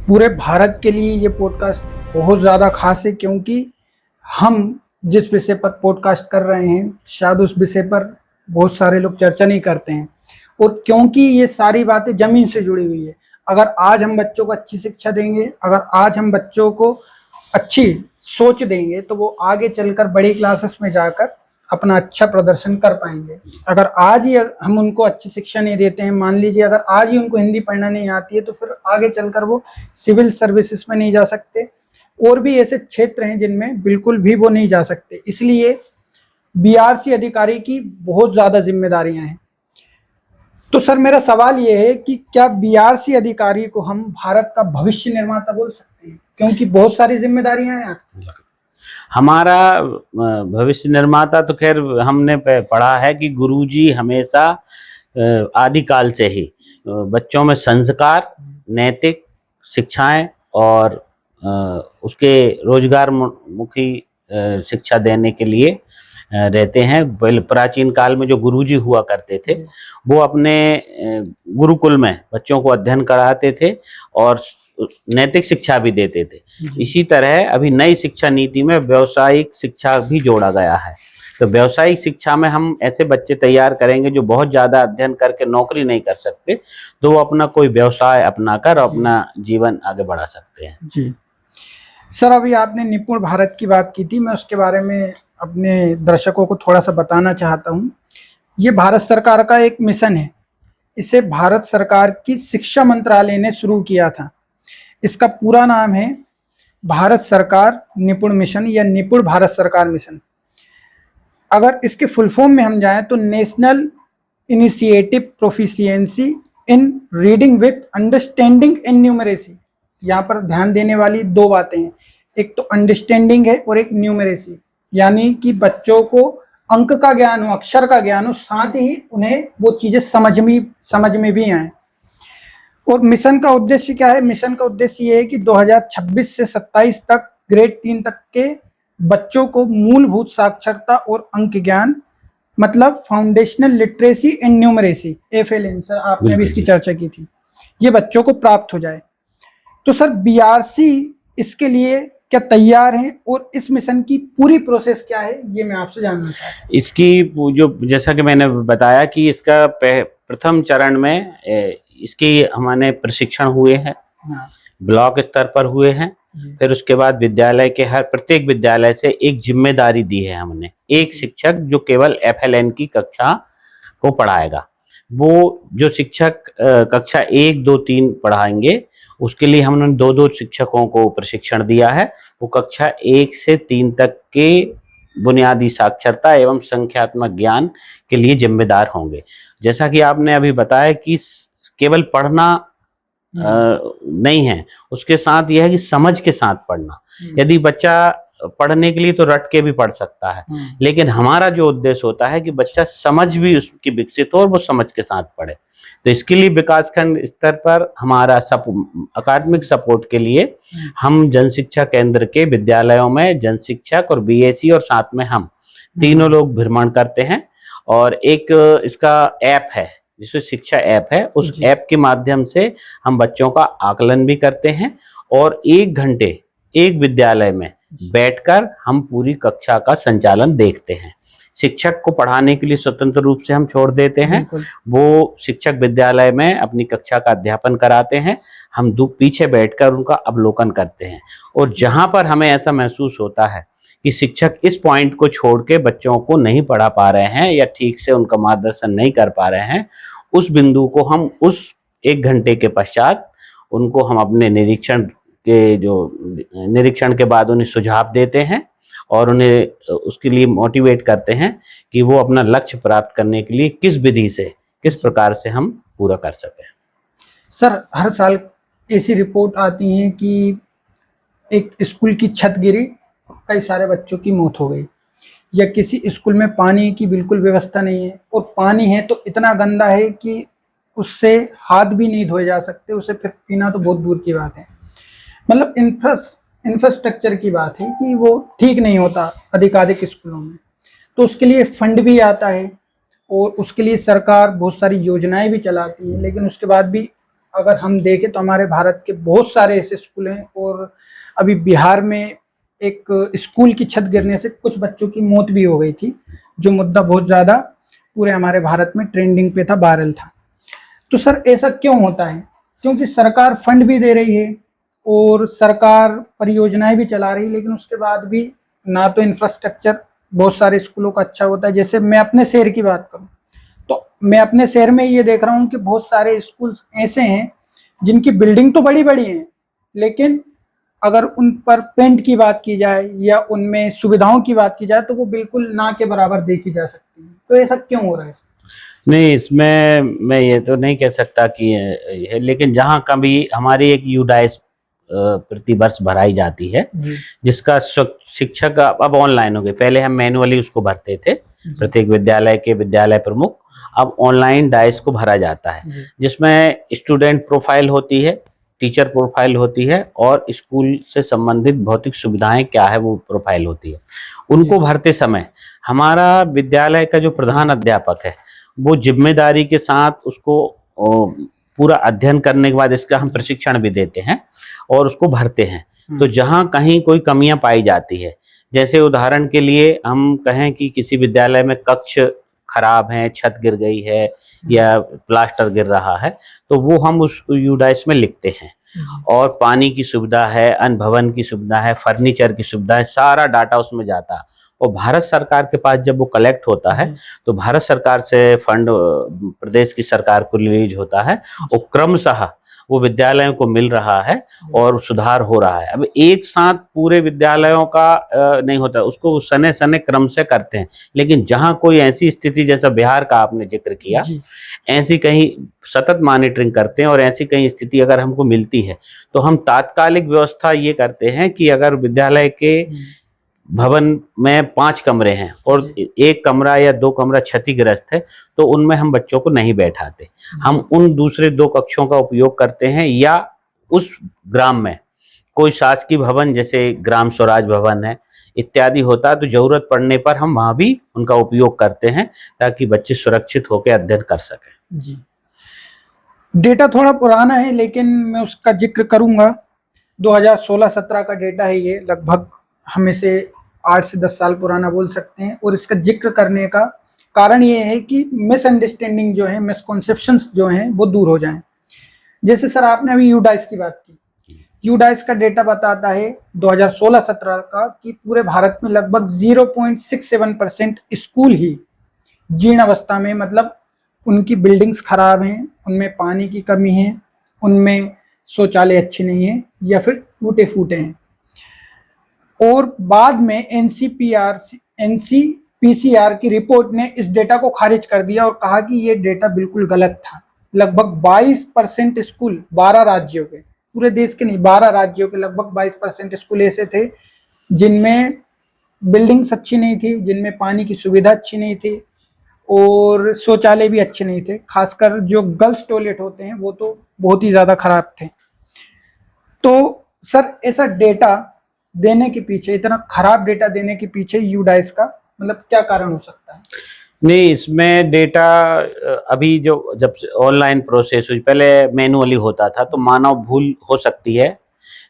पूरे भारत के लिए ये पॉडकास्ट बहुत ज़्यादा खास है, क्योंकि हम जिस विषय पर पॉडकास्ट कर रहे हैं शायद उस विषय पर बहुत सारे लोग चर्चा नहीं करते हैं। और क्योंकि ये सारी बातें ज़मीन से जुड़ी हुई है, अगर आज हम बच्चों को अच्छी शिक्षा देंगे, अगर आज हम बच्चों को अच्छी सोच देंगे, तो वो आगे चलकर बड़ी क्लासेस में जाकर अपना अच्छा प्रदर्शन कर पाएंगे। अगर आज ही हम उनको अच्छी शिक्षा नहीं देते हैं, मान लीजिए अगर आज ही उनको हिंदी पढ़ना नहीं आती है, तो फिर आगे चलकर वो सिविल सर्विसेज में नहीं जा सकते, और भी ऐसे क्षेत्र हैं जिनमें बिल्कुल भी वो नहीं जा सकते। इसलिए बीआरसी अधिकारी की बहुत ज़्यादा जिम्मेदारियां हैं। तो सर, मेरा सवाल ये है कि क्या बीआरसी अधिकारी को हम भारत का भविष्य निर्माता बोल सकते हैं, क्योंकि बहुत सारी जिम्मेदारियां हैं। हमारा भविष्य निर्माता तो खैर हमने पढ़ा है कि गुरुजी हमेशा आदिकाल से ही बच्चों में संस्कार, नैतिक शिक्षाएं और उसके रोजगार मुखी शिक्षा देने के लिए रहते हैं। प्राचीन काल में जो गुरुजी हुआ करते थे वो अपने गुरुकुल में बच्चों को अध्ययन कराते थे और नैतिक शिक्षा भी देते थे। इसी तरह अभी नई शिक्षा नीति में व्यावसायिक शिक्षा भी जोड़ा गया है। तो व्यावसायिक शिक्षा में हम ऐसे बच्चे तैयार करेंगे जो बहुत ज़्यादा अध्ययन करके नौकरी नहीं कर सकते, तो वो अपना कोई व्यवसाय अपनाकर अपना जीवन आगे बढ़ा सकते हैं। जी सर, अभी आपने निपुण भारत की बात की थी, मैं उसके बारे में अपने दर्शकों को थोड़ा सा बताना चाहता हूँ। ये भारत सरकार का एक मिशन है। इसे भारत सरकार की शिक्षा मंत्रालय ने शुरू किया था। इसका पूरा नाम है भारत सरकार निपुण मिशन या निपुण भारत सरकार मिशन। अगर इसके फुल फॉर्म में हम जाएं तो national initiative proficiency in reading with understanding and numeracy. यहाँ पर ध्यान देने वाली दो बातें हैं, एक तो अंडरस्टैंडिंग है और एक न्यूमरेसी, यानी कि बच्चों को अंक का ज्ञान हो, अक्षर का ज्ञान हो, साथ ही उन्हें वो चीजें समझ में भी आए। और मिशन का उद्देश्य क्या है? मिशन का उद्देश्य ये है कि 2026 से 27 तक ग्रेड 3 तक के बच्चों को मूलभूत साक्षरता और अंक ज्ञान, मतलब foundational literacy and numeracy, FLN, sir आपने भी इसकी चर्चा की थी, ये बच्चों को प्राप्त हो जाए। तो सर, बीआरसी इसके लिए क्या तैयार हैं और इस मिशन की पूरी प्रोसेस क्या है, ये मैं आपसे जानना चाहता हूँ। इसकी जो जैसा कि मैंने बताया कि इसका प्रथम चरण में इसकी हमारे प्रशिक्षण हुए हैं, ब्लॉक स्तर पर हुए हैं। फिर उसके बाद विद्यालय के प्रत्येक विद्यालय से एक जिम्मेदारी दी है हमने, एक शिक्षक जो केवल FLN की कक्षा को पढ़ाएगा। वो जो शिक्षक कक्षा 1, 2, 3 पढ़ाएंगे, उसके लिए हमने 2-2 शिक्षकों को प्रशिक्षण दिया है। वो कक्षा 1 से 3 तक के बुनियादी साक्षरता एवं संख्यात्मक ज्ञान के लिए जिम्मेदार होंगे। जैसा कि आपने अभी बताया कि केवल पढ़ना नहीं है, उसके साथ यह है कि समझ के साथ पढ़ना। यदि बच्चा पढ़ने के लिए तो रट के भी पढ़ सकता है, लेकिन हमारा जो उद्देश्य होता है कि बच्चा समझ भी उसकी विकसित हो और वो समझ के साथ पढ़े। तो इसके लिए विकासखंड स्तर पर हमारा अकादमिक सपोर्ट के लिए हम जन शिक्षा केंद्र के विद्यालयों में जन शिक्षक और BSc और साथ में हम तीनों लोग भ्रमण करते हैं। और एक इसका ऐप है जिसमें शिक्षा ऐप है, उस ऐप के माध्यम से हम बच्चों का आकलन भी करते हैं और 1 घंटे एक विद्यालय में बैठकर हम पूरी कक्षा का संचालन देखते हैं। शिक्षक को पढ़ाने के लिए स्वतंत्र रूप से हम छोड़ देते हैं, वो शिक्षक विद्यालय में अपनी कक्षा का अध्यापन कराते हैं, हम पीछे बैठकर उनका अवलोकन करते हैं। और जहां पर हमें ऐसा महसूस होता है कि शिक्षक इस पॉइंट को छोड़ के बच्चों को नहीं पढ़ा पा रहे हैं या ठीक से उनका मार्गदर्शन नहीं कर पा रहे हैं, उस बिंदु को हम उस 1 घंटे के पश्चात उनको हम अपने निरीक्षण के बाद उन्हें सुझाव देते हैं और उन्हें उसके लिए मोटिवेट करते हैं कि वो अपना लक्ष्य प्राप्त करने के लिए किस विधि से, किस प्रकार से हम पूरा कर सकें। सर, हर साल ऐसी रिपोर्ट आती है कि एक स्कूल की छत गिरी, कई सारे बच्चों की मौत हो गई, या किसी स्कूल में पानी की बिल्कुल व्यवस्था नहीं है, और पानी है तो इतना गंदा है कि उससे हाथ भी नहीं धोए जा सकते, उसे फिर पीना तो बहुत दूर की बात है। मतलब इंफ्रास्ट्रक्चर की बात है कि वो ठीक नहीं होता अधिकाधिक स्कूलों में। तो उसके लिए फंड भी आता है और उसके लिए सरकार बहुत सारी योजनाएं भी चलाती है, लेकिन उसके बाद भी अगर हम देखें तो हमारे भारत के बहुत सारे ऐसे स्कूल हैं, और अभी बिहार में एक स्कूल की छत गिरने से कुछ बच्चों की मौत भी हो गई थी, जो मुद्दा बहुत ज़्यादा पूरे हमारे भारत में ट्रेंडिंग पे था, वायरल था। तो सर ऐसा क्यों होता है? क्योंकि सरकार फंड भी दे रही है और सरकार परियोजनाएं भी चला रही है, लेकिन उसके बाद भी ना तो इंफ्रास्ट्रक्चर बहुत सारे स्कूलों का अच्छा होता है। जैसे मैं अपने शहर की बात करूं तो मैं अपने शहर में ये देख रहा हूँ कि बहुत सारे स्कूल ऐसे हैं जिनकी बिल्डिंग तो बड़ी बड़ी है, लेकिन अगर उन पर पेंट की बात की जाए या उनमें सुविधाओं की बात की जाए तो वो बिल्कुल ना के बराबर देखी जा सकती है। तो ऐसा क्यों हो रहा है? नहीं, इसमें मैं ये तो नहीं कह सकता कि ये है, लेकिन जहाँ कभी हमारी एक यूडाइस प्रतिवर्ष भराई जाती है, जिसका शिक्षक अब ऑनलाइन हो गए। पहले हम मैनुअली उसको भरते थे, प्रत्येक विद्यालय के विद्यालय प्रमुख। अब ऑनलाइन डाइस को भरा जाता है, जिसमें स्टूडेंट प्रोफाइल होती है, टीचर प्रोफाइल होती है, और स्कूल से संबंधित भौतिक सुविधाएं क्या है वो प्रोफाइल होती है। उनको भरते समय हमारा विद्यालय का जो प्रधान अध्यापक है वो जिम्मेदारी के साथ उसको पूरा अध्ययन करने के बाद इसका हम प्रशिक्षण भी देते हैं और उसको भरते हैं। तो जहाँ कहीं कोई कमियां पाई जाती है, जैसे उदाहरण के लिए हम कहें कि किसी विद्यालय में कक्ष खराब है, छत गिर गई है या प्लास्टर गिर रहा है, तो वो हम उस यूडाइस में लिखते हैं। और पानी की सुविधा है, अन्न भवन की सुविधा है, फर्नीचर की सुविधा है, सारा डाटा उसमें जाता है। और भारत सरकार के पास जब वो कलेक्ट होता है तो भारत सरकार से फंड प्रदेश की सरकार को रिलीज होता है, और क्रमशः वो विद्यालयों को मिल रहा है और सुधार हो रहा है। अब एक साथ पूरे विद्यालयों का नहीं होता, उसको सने सने क्रम से करते हैं। लेकिन जहाँ कोई ऐसी स्थिति, जैसा बिहार का आपने जिक्र किया, ऐसी कहीं सतत मॉनिटरिंग करते हैं, और ऐसी कहीं स्थिति अगर हमको मिलती है तो हम तात्कालिक व्यवस्था ये करते हैं कि अगर विद्यालय के भवन में 5 कमरे हैं और 1 कमरा या 2 कमरा क्षतिग्रस्त है, तो उनमें हम बच्चों को नहीं बैठाते। हम उन दूसरे 2 कक्षों का उपयोग करते हैं, या उस ग्राम में कोई शासकीय भवन जैसे ग्राम स्वराज भवन है इत्यादि होता है, तो जरूरत पड़ने पर हम वहां भी उनका उपयोग करते हैं, ताकि बच्चे सुरक्षित होकर अध्ययन कर सकें। जी, डेटा थोड़ा पुराना है लेकिन मैं उसका जिक्र करूंगा। 2016-17 का डेटा है ये, लगभग हम इसे 8 से 10 साल पुराना बोल सकते हैं। और इसका जिक्र करने का कारण ये है कि मिसअंडरस्टैंडिंग जो है, मिसकॉन्सेप्शंस जो हैं वो दूर हो जाएं। जैसे सर आपने अभी यूडाइस की बात की, यूडाइस का डेटा बताता है 2016-17 का कि पूरे भारत में लगभग 0.67% स्कूल ही जीर्ण अवस्था में, मतलब उनकी बिल्डिंग्स खराब हैं, उनमें पानी की कमी है, उनमें शौचालय अच्छे नहीं है या फिर टूटे फूटे हैं। और बाद में एनसीपीसीआर की रिपोर्ट ने इस डेटा को खारिज कर दिया और कहा कि ये डेटा बिल्कुल गलत था। लगभग 22% स्कूल 12 राज्यों के, पूरे देश के नहीं 12 राज्यों के लगभग 22% स्कूल ऐसे थे जिनमें बिल्डिंग्स अच्छी नहीं थी, जिनमें पानी की सुविधा अच्छी नहीं थी और शौचालय भी अच्छे नहीं थे। खासकर जो गर्ल्स टॉयलेट होते हैं वो तो बहुत ही ज़्यादा खराब थे। तो सर ऐसा डेटा देने के पीछे, इतना खराब डेटा देने के पीछे यूडाइस का मतलब क्या कारण हो सकता है? नहीं, इसमें डेटा अभी जो जब ऑनलाइन प्रोसेस हुई, पहले मैनुअली होता था तो मानव भूल हो सकती है,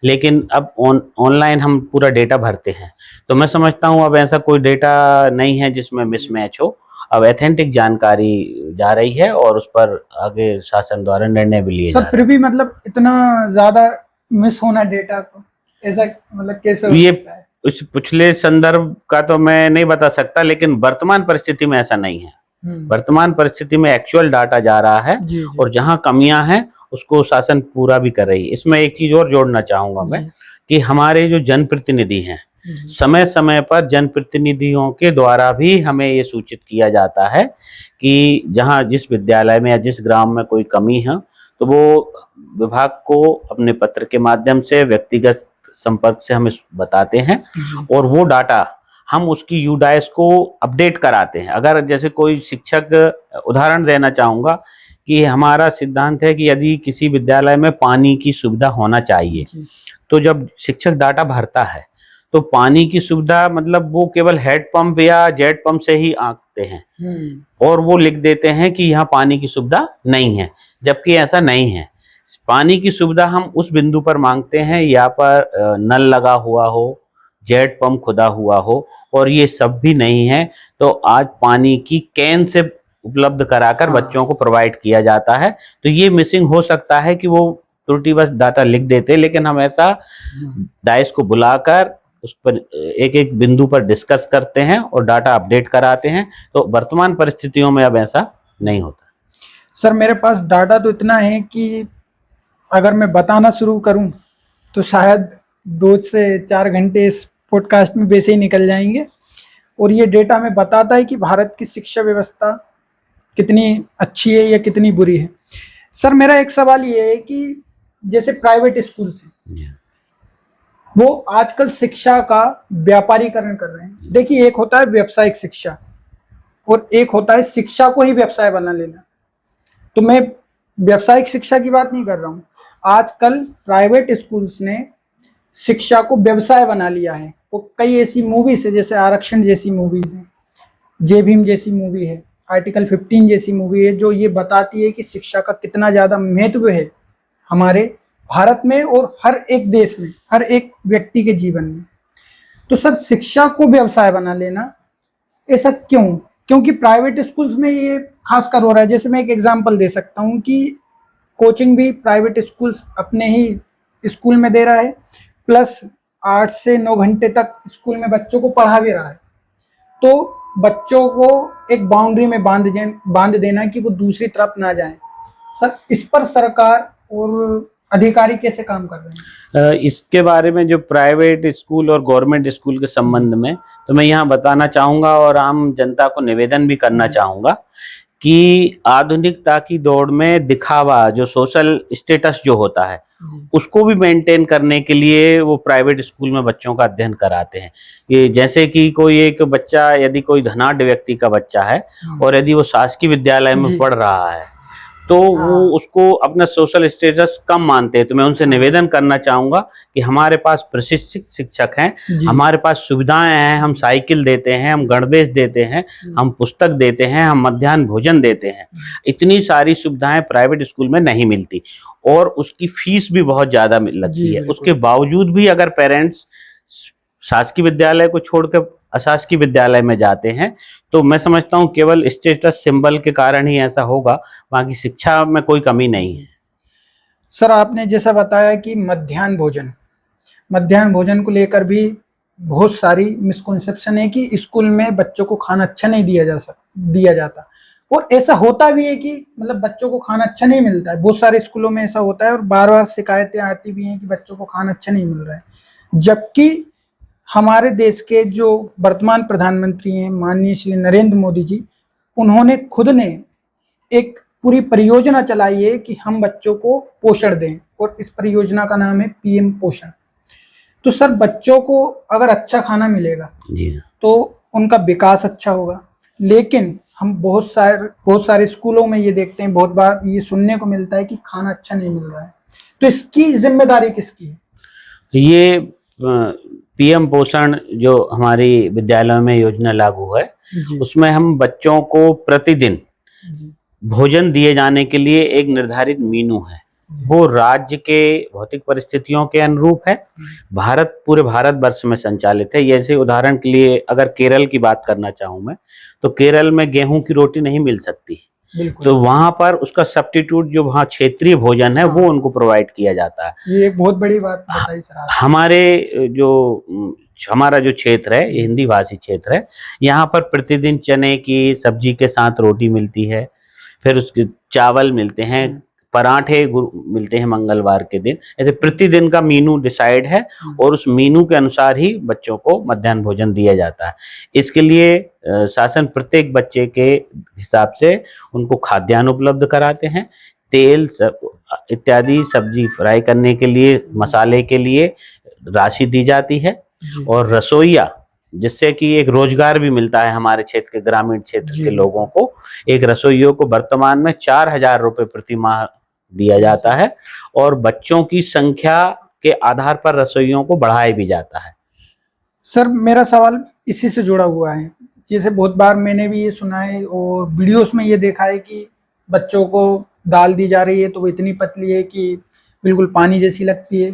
लेकिन अब ऑनलाइन हम पूरा डेटा भरते हैं। तो मैं समझता हूँ अब ऐसा कोई डेटा नहीं है जिसमें मिसमैच हो। अब एथेंटिक जानकारी जा रही है और उस पर आगे शासन द्वारा निर्णय भी लिए जा रहे हैं। सर फिर भी मतलब इतना ज्यादा मिस होना डेटा को, ऐसा मतलब कैसे हो सकता है? उस पिछले संदर्भ का तो मैं नहीं बता सकता, लेकिन वर्तमान परिस्थिति में ऐसा नहीं है। वर्तमान परिस्थिति में एक्चुअल डाटा जा रहा है और जहां कमियां हैं उसको शासन पूरा भी कर रही है। इसमें एक चीज और जोड़ना चाहूंगा मैं कि हमारे जो जनप्रतिनिधि हैं, समय समय पर जनप्रतिनिधियों के द्वारा भी हमें ये सूचित किया जाता है कि जहां जिस विद्यालय में या जिस ग्राम में कोई कमी है तो वो विभाग को अपने पत्र के माध्यम से, व्यक्तिगत संपर्क से हम बताते हैं और वो डाटा हम उसकी यूडाइस को अपडेट कराते हैं। अगर जैसे कोई शिक्षक, उदाहरण देना चाहूंगा कि हमारा सिद्धांत है कि यदि किसी विद्यालय में पानी की सुविधा होना चाहिए, तो जब शिक्षक डाटा भरता है तो पानी की सुविधा मतलब वो केवल हेड पंप या जेट पंप से ही आंकते हैं और वो लिख देते हैं कि यहाँ पानी की सुविधा नहीं है, जबकि ऐसा नहीं है। पानी की सुविधा हम उस बिंदु पर मांगते हैं यहाँ पर नल लगा हुआ हो, जेट पंप खुदा हुआ हो, और ये सब भी नहीं है तो आज पानी की कैन से उपलब्ध कराकर हाँ। बच्चों को प्रोवाइड किया जाता है। तो ये मिसिंग हो सकता है कि वो त्रुटिवश डाटा लिख देते, लेकिन हम ऐसा डाइस को बुलाकर उस पर एक एक बिंदु पर डिस्कस करते हैं और डाटा अपडेट कराते हैं। तो वर्तमान परिस्थितियों में अब ऐसा नहीं होता। सर मेरे पास डाटा तो इतना है कि अगर मैं बताना शुरू करूं तो शायद 2 से 4 घंटे इस पॉडकास्ट में वैसे ही निकल जाएंगे। और ये डेटा में बताता है कि भारत की शिक्षा व्यवस्था कितनी अच्छी है या कितनी बुरी है। सर मेरा एक सवाल ये है कि जैसे प्राइवेट स्कूल से वो आजकल शिक्षा का व्यापारीकरण कर रहे हैं। देखिए, एक होता है व्यावसायिक शिक्षा और एक होता है शिक्षा को ही व्यवसाय बना लेना। तो मैं व्यावसायिक शिक्षा की बात नहीं कर रहा हूँ। आजकल प्राइवेट स्कूल्स ने शिक्षा को व्यवसाय बना लिया है। वो कई ऐसी मूवीज है, जैसे आरक्षण जैसी मूवीज है, जय भीम जैसी मूवी है, आर्टिकल 15 जैसी मूवी है, जो ये बताती है कि शिक्षा का कितना ज़्यादा महत्व है हमारे भारत में और हर एक देश में, हर एक व्यक्ति के जीवन में। तो सर शिक्षा को व्यवसाय बना लेना ऐसा क्यों? क्योंकि प्राइवेट स्कूल्स में ये खासकर हो रहा है। जैसे मैं एक एग्जांपल दे सकता हूँ कि कोचिंग भी प्राइवेट स्कूल्स अपने ही स्कूल में दे रहा है, प्लस 8 से 9 घंटे तक स्कूल में बच्चों को पढ़ा भी रहा है। तो बच्चों को एक बाउंड्री में बांध देना कि वो दूसरी तरफ ना जाए। सर इस पर सरकार और अधिकारी कैसे काम कर रहे हैं? इसके बारे में जो प्राइवेट स्कूल और गवर्नमेंट स्कूल के संबंध में तो मैं यहाँ बताना चाहूँगा और आम जनता को निवेदन भी करना चाहूँगा कि आधुनिकता की दौड़ में दिखावा, जो सोशल स्टेटस जो होता है, उसको भी मेंटेन करने के लिए वो प्राइवेट स्कूल में बच्चों का अध्ययन कराते हैं। कि जैसे कि कोई एक बच्चा, यदि कोई धनाढ्य व्यक्ति का बच्चा है और यदि वो शासकीय विद्यालय में पढ़ रहा है तो वो उसको अपना सोशल स्टेटस कम मानते हैं। तो मैं उनसे निवेदन करना चाहूँगा कि हमारे पास प्रशिक्षित शिक्षक हैं, हमारे पास सुविधाएं हैं, हम साइकिल देते हैं, हम गणवेश देते हैं, हम पुस्तक देते हैं, हम मध्याह्न भोजन देते हैं। इतनी सारी सुविधाएं प्राइवेट स्कूल में नहीं मिलती और उसकी फीस भी बहुत ज़्यादा लगती है। उसके बावजूद भी अगर पेरेंट्स शासकीय विद्यालय को छोड़कर अशासकीय विद्यालय में जाते हैं तो मैं समझता हूँ केवल स्टेटस सिंबल के कारण ही ऐसा होगा, बाकी शिक्षा में कोई कमी नहीं है। सर आपने जैसा बताया कि मध्याह्न भोजन को लेकर भी बहुत सारी मिसकॉन्सेप्शन है कि स्कूल में बच्चों को खाना अच्छा नहीं दिया जाता। और ऐसा होता भी है कि मतलब बच्चों को खाना अच्छा नहीं मिलता है। बहुत सारे स्कूलों में ऐसा होता है और बार बार शिकायतें आती भी हैं कि बच्चों को खाना अच्छा नहीं मिल रहा है। जबकि हमारे देश के जो वर्तमान प्रधानमंत्री हैं माननीय श्री नरेंद्र मोदी जी, उन्होंने खुद ने एक पूरी परियोजना चलाई है कि हम बच्चों को पोषण दें और इस परियोजना का नाम है पीएम पोषण। तो सर बच्चों को अगर अच्छा खाना मिलेगा तो उनका विकास अच्छा होगा। लेकिन हम बहुत सारे स्कूलों में ये देखते हैं, बहुत बार ये सुनने को मिलता है कि खाना अच्छा नहीं मिल रहा है। तो इसकी जिम्मेदारी किसकी है? ये पीएम पोषण जो हमारी विद्यालयों में योजना लागू है, उसमें हम बच्चों को प्रतिदिन भोजन दिए जाने के लिए एक निर्धारित मीनू है। वो राज्य के भौतिक परिस्थितियों के अनुरूप है। पूरे भारत वर्ष में संचालित है। जैसे उदाहरण के लिए अगर केरल की बात करना चाहूँ मैं, तो केरल में गेहूं की रोटी नहीं मिल सकती, तो वहां पर उसका सब्स्टिट्यूट जो वहाँ क्षेत्रीय भोजन है वो उनको प्रोवाइड किया जाता है। ये एक बहुत बड़ी बात बताई सर आपने। हमारा जो क्षेत्र है, ये हिंदी भाषी क्षेत्र है, यहाँ पर प्रतिदिन चने की सब्जी के साथ रोटी मिलती है, फिर उसके चावल मिलते हैं, पराठे मिलते हैं मंगलवार के दिन। ऐसे प्रतिदिन का मीनू डिसाइड है और उस मीनू के अनुसार ही बच्चों को मध्याह्न भोजन दिया जाता है। इसके लिए शासन प्रत्येक बच्चे के हिसाब से उनको खाद्यान्न उपलब्ध कराते हैं। तेल इत्यादि सब्जी फ्राई करने के लिए, मसाले के लिए राशि दी जाती है और रसोइया, जिससे कि एक रोजगार भी मिलता है हमारे क्षेत्र के ग्रामीण क्षेत्र के लोगों को। एक रसोइयों को वर्तमान में 4,000 रुपए प्रति माह दिया जाता है और बच्चों की संख्या के आधार पर रसोइयों को बढ़ाया भी जाता है। सर मेरा सवाल इसी से जुड़ा हुआ है। जैसे बहुत बार मैंने भी ये सुना है और वीडियोस में ये देखा है कि बच्चों को दाल दी जा रही है तो वो इतनी पतली है कि बिल्कुल पानी जैसी लगती है,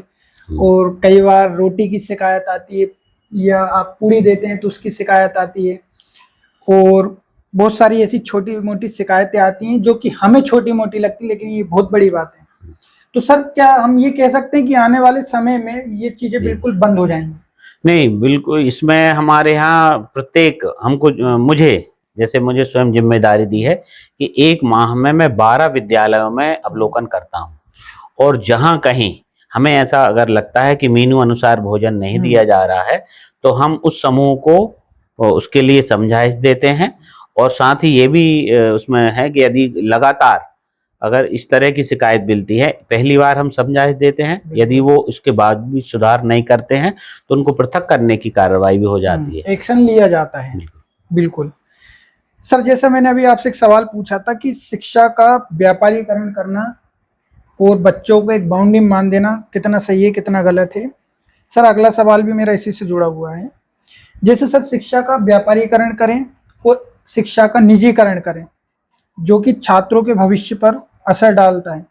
और कई बार रोटी की शिकायत आती है, या आप पूड़ी देते हैं तो उसकी शिकायत आती है, और बहुत सारी ऐसी छोटी मोटी शिकायतें आती हैं जो कि हमें छोटी मोटी लगती है, लेकिन ये बहुत बड़ी बात है। तो सर क्या हम ये कह सकते हैं कि आने वाले समय में ये चीजें बिल्कुल बंद हो जाएंगी? नहीं, बिल्कुल इसमें हमारे यहाँ प्रत्येक हमको मुझे जैसे मुझे स्वयं जिम्मेदारी दी है कि 1 माह में मैं 12 विद्यालयों में अवलोकन करता हूँ, और जहाँ कहीं हमें ऐसा अगर लगता है कि मेनू अनुसार भोजन नहीं दिया जा रहा है, तो हम उस समूह को उसके लिए समझाइश देते हैं, और साथ ही ये भी उसमें है कि यदि लगातार अगर इस तरह की शिकायत मिलती है, पहली बार हम समझाइश देते हैं, यदि वो इसके बाद भी सुधार नहीं करते हैं तो उनको पृथक करने की कार्रवाई भी हो जाती है। एक्शन लिया जाता है। बिल्कुल। सर जैसा मैंने अभी आपसे एक सवाल पूछा था कि शिक्षा का व्यापारीकरण करना और बच्चों को एक बाउंड्री मान देना कितना सही है, कितना गलत है। सर अगला सवाल भी मेरा इसी से जुड़ा हुआ है। जैसे सर शिक्षा का व्यापारीकरण करें और शिक्षा का निजीकरण करें, जो कि छात्रों के भविष्य पर असर डालता है,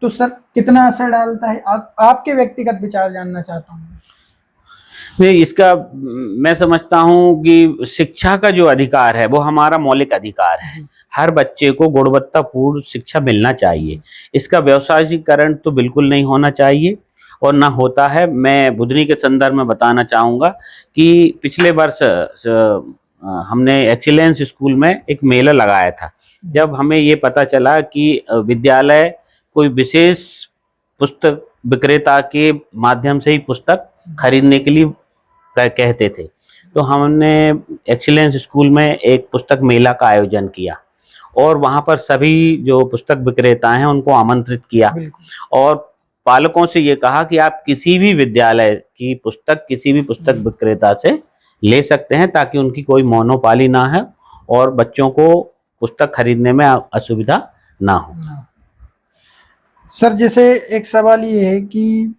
तो सर कितना असर डालता है? आपके व्यक्तिगत विचार जानना चाहता हूँ। नहीं, इसका मैं समझता हूँ कि शिक्षा का जो अधिकार है वो हमारा मौलिक अधिकार है। हर बच्चे को गुणवत्तापूर्ण शिक्षा मिलना चाहिए। इसका व्यवसायीकरण तो बिल्कुल नहीं होना चाहिए, और ना होता है। मैं बुधनी के संदर्भ में बताना चाहूँगा कि पिछले वर्ष हमने एक्सीलेंस स्कूल में एक मेला लगाया था। जब हमें ये पता चला कि विद्यालय कोई विशेष पुस्तक विक्रेता के माध्यम से ही पुस्तक खरीदने के लिए कहते थे, तो हमने एक्सीलेंस स्कूल में एक पुस्तक मेला का आयोजन किया, और वहाँ पर सभी जो पुस्तक विक्रेता हैं उनको आमंत्रित किया, और पालकों से ये कहा कि आप किसी भी विद्यालय की पुस्तक किसी भी पुस्तक विक्रेता से ले सकते हैं, ताकि उनकी कोई मोनोपाली ना है और बच्चों को पुस्तक खरीदने में असुविधा ना हो। सर जैसे एक सवाल ये है कि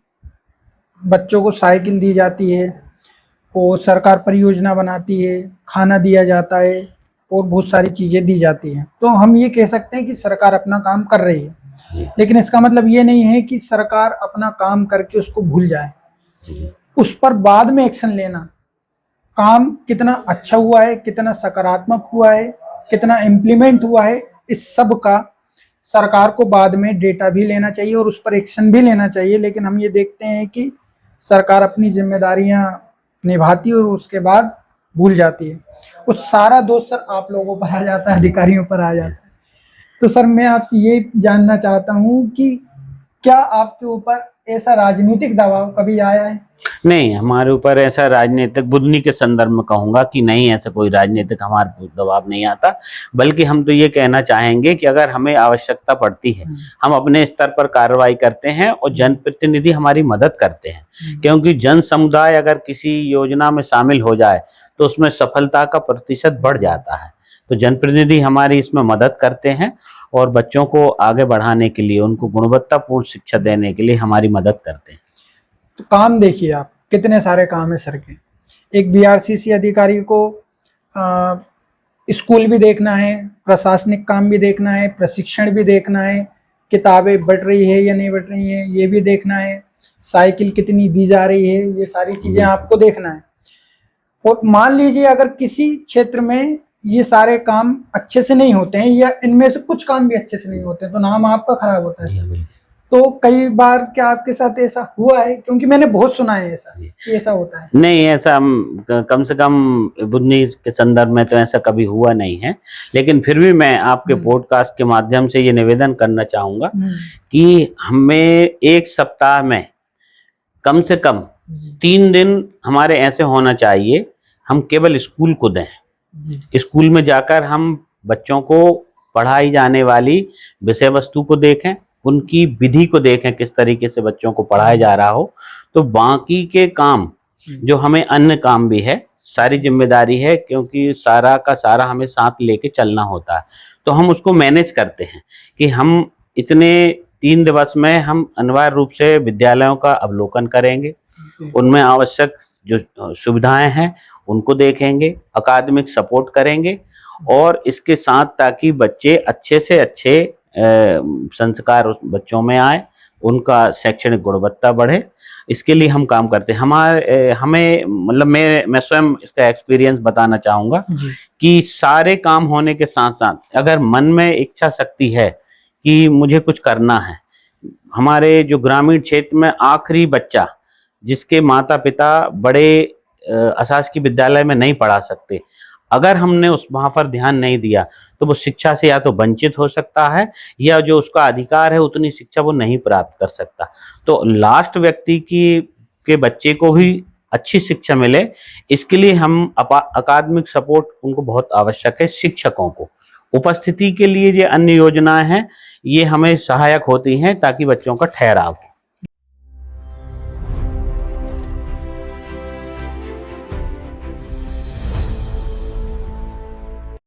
बच्चों को साइकिल दी जाती है और सरकार परियोजना बनाती है, खाना दिया जाता है और बहुत सारी चीज़ें दी जाती हैं, तो हम ये कह सकते हैं कि सरकार अपना काम कर रही है। लेकिन इसका मतलब ये नहीं है कि सरकार अपना काम करके उसको भूल जाए, उस पर बाद में एक्शन लेना, काम कितना अच्छा हुआ है, कितना सकारात्मक हुआ है, कितना इम्प्लीमेंट हुआ है, इस सब का सरकार को बाद में डेटा भी लेना चाहिए और उस पर एक्शन भी लेना चाहिए। लेकिन हम ये देखते हैं कि सरकार अपनी जिम्मेदारियां निभाती है और उसके बाद भूल जाती है। उस सारा दोष सर आप लोगों पर आ जाता है, अधिकारियों पर आ जाता है। तो सर मैं आपसे ये जानना चाहता हूँ कि क्या आपके ऊपर ऐसा राजनीतिक दबाव कभी आया है? नहीं, हमारे ऊपर ऐसा राजनीतिक बुधनी के संदर्भ में कहूँगा कि नहीं, ऐसा कोई राजनीतिक हमारे ऊपर दबाव नहीं आता, बल्कि हम तो ये कहना चाहेंगे कि अगर हमें आवश्यकता पड़ती है, हम अपने स्तर पर कार्रवाई करते हैं और जनप्रतिनिधि हमारी मदद करते हैं, क्योंकि जन समुदाय अगर किसी योजना में शामिल हो जाए तो उसमें सफलता का प्रतिशत बढ़ जाता है। तो जनप्रतिनिधि हमारी इसमें मदद करते हैं, और बच्चों को आगे बढ़ाने के लिए, उनको गुणवत्तापूर्ण शिक्षा देने के लिए हमारी मदद करते हैं। तो काम देखिए आप, कितने सारे काम है सर के। एक बीआरसीसी अधिकारी को स्कूल भी देखना है, प्रशासनिक काम भी देखना है, प्रशिक्षण भी देखना है, किताबें बढ़ रही है या नहीं बढ़ रही है ये भी देखना है, साइकिल कितनी दी जा रही है, ये सारी चीज़ें आपको देखना है। और मान लीजिए अगर किसी क्षेत्र में ये सारे काम अच्छे से नहीं होते हैं, या इनमें से कुछ काम भी अच्छे से नहीं होते हैं, तो नाम आपका खराब होता है। तो कई बार क्या आपके साथ ऐसा हुआ है? क्योंकि मैंने बहुत सुना है ऐसा कि ऐसा होता है। नहीं, ऐसा कम से कम बुधनी के संदर्भ में तो ऐसा कभी हुआ नहीं है, लेकिन फिर भी मैं आपके पॉडकास्ट के माध्यम से ये निवेदन करना चाहूँगा कि हमें 1 सप्ताह में कम से कम 3 दिन हमारे ऐसे होना चाहिए, हम केवल स्कूल को दें। स्कूल में जाकर हम बच्चों को पढ़ाई जाने वाली विषय वस्तु को देखें, उनकी विधि को देखें, किस तरीके से बच्चों को पढ़ाया जा रहा हो। तो बाकी के काम जो हमें अन्य काम भी है, सारी जिम्मेदारी है, क्योंकि सारा का सारा हमें साथ लेके चलना होता है, तो हम उसको मैनेज करते हैं कि हम इतने 3 दिवस में हम अनिवार्य रूप से विद्यालयों का अवलोकन करेंगे, उनमें आवश्यक जो सुविधाएं हैं उनको देखेंगे, अकादमिक सपोर्ट करेंगे, और इसके साथ ताकि बच्चे अच्छे से अच्छे संस्कार उस बच्चों में आए, उनका शैक्षणिक गुणवत्ता बढ़े, इसके लिए हम काम करते हैं। हमें मतलब मैं स्वयं इसका एक्सपीरियंस बताना चाहूँगा जी कि सारे काम होने के साथ-साथ अगर मन में इच्छा शक्ति है कि मुझे कुछ करना है, हमारे जो ग्रामीण क्षेत्र में आखिरी बच्चा जिसके माता-पिता बड़े अशासकीय विद्यालय में नहीं पढ़ा सकते, अगर हमने वहाँ पर ध्यान नहीं दिया तो वो शिक्षा से या तो वंचित हो सकता है या जो उसका अधिकार है उतनी शिक्षा वो नहीं प्राप्त कर सकता। तो लास्ट व्यक्ति के बच्चे को भी अच्छी शिक्षा मिले, इसके लिए हम अकादमिक सपोर्ट उनको बहुत आवश्यक है। शिक्षकों को उपस्थिति के लिए जो अन्य योजनाएं हैं ये हमें सहायक होती हैं ताकि बच्चों का ठहराव हो।